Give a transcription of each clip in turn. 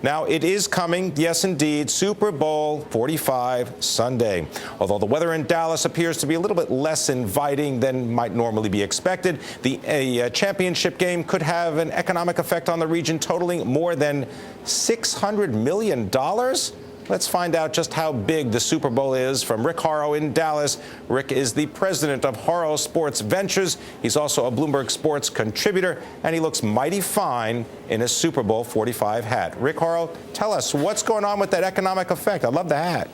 Now, it is coming, yes, indeed, Super Bowl 45 Sunday. Although the weather in Dallas appears to be a little bit less inviting than might normally be expected, the championship game could have an economic effect on the region totaling more than $600 million. Let's find out just how big the Super Bowl is from Rick Horrow in Dallas. Rick is the president of Horrow Sports Ventures. He's also a Bloomberg Sports contributor, and he looks mighty fine in his Super Bowl 45 hat. Rick Horrow, tell us what's going on with that economic effect. I love the hat.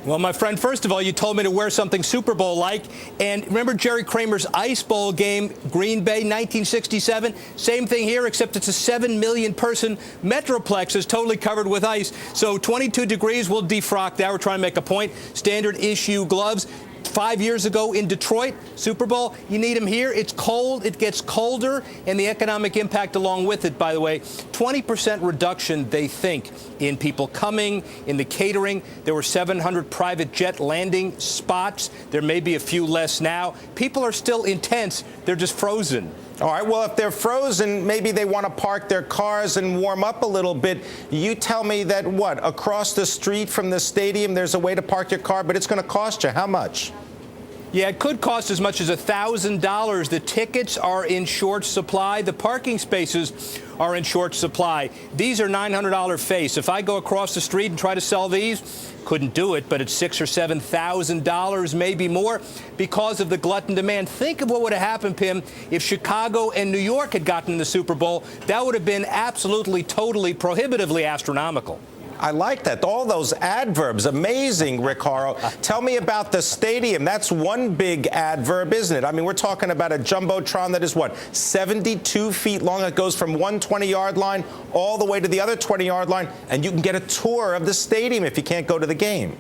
Well, my friend, first of all, you told me to wear something Super Bowl-like. And remember Jerry Kramer's Ice Bowl game, Green Bay, 1967? Same thing here, except it's a 7 million person Metroplex is totally covered with ice. So 22 degrees, we'll defrock that. We're trying to make a point. Standard issue gloves. 5 years ago in Detroit, Super Bowl, you need them here. It's cold, it gets colder, and the economic impact along with it, by the way, 20% reduction, they think, in people coming, in the catering. There were 700 private jet landing spots. There may be a few less now. People are still intense. They're just frozen. All right, well, if they're frozen, maybe they want to park their cars and warm up a little bit. You tell me that, what, across the street from the stadium, there's a way to park your car, but it's going to cost you how much? Yeah, it could cost as much as $1,000. The tickets are in short supply. The parking spaces are in short supply. These are $900 face. If I go across the street and try to sell these, couldn't do it, but it's $6,000 or $7,000, maybe more, because of the glutton demand. Think of what would have happened, Pimm, if Chicago and New York had gotten the Super Bowl. That would have been absolutely, totally, prohibitively astronomical. I like that. All those adverbs. Amazing, Rick Horrow. Tell me about the stadium. That's one big adverb, isn't it? I mean, we're talking about a jumbotron that is, what, 72 feet long. It goes from one 20-yard line all the way to the other 20-yard line, and you can get a tour of the stadium if you can't go to the game.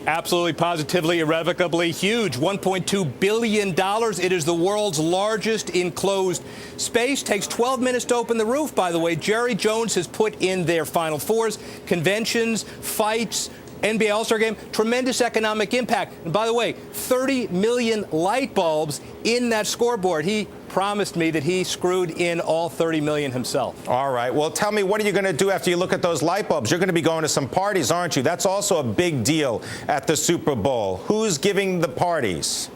Absolutely, positively, irrevocably huge. $1.2 billion. It is the world's largest enclosed space. Takes 12 minutes to open the roof, by the way. Jerry Jones has put in their Final Fours, conventions, fights, NBA All-Star Game. Tremendous economic impact. And by the way, 30 million light bulbs in that scoreboard. He promised me that he screwed in all 30 million himself. All right. Well, tell me, what are you going to do after you look at those light bulbs? You're going to be going to some parties, aren't you? That's also a big deal at the Super Bowl. Who's giving the parties?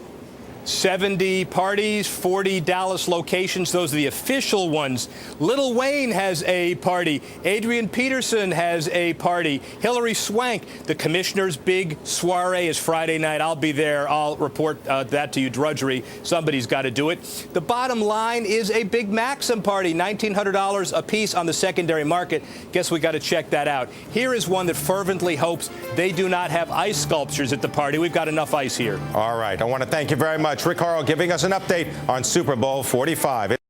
70 parties, 40 Dallas locations. Those are the official ones. Lil Wayne has a party. Adrian Peterson has a party. Hilary Swank, the commissioner's big soiree is Friday night. I'll be there. I'll report that to you, drudgery. Somebody's got to do it. The bottom line is a big Maxim party, $1,900 a piece on the secondary market. Guess we got to check that out. Here is one that fervently hopes they do not have ice sculptures at the party. We've got enough ice here. All right. I want to thank you very much, Rick Horrow, giving us an update on Super Bowl 45.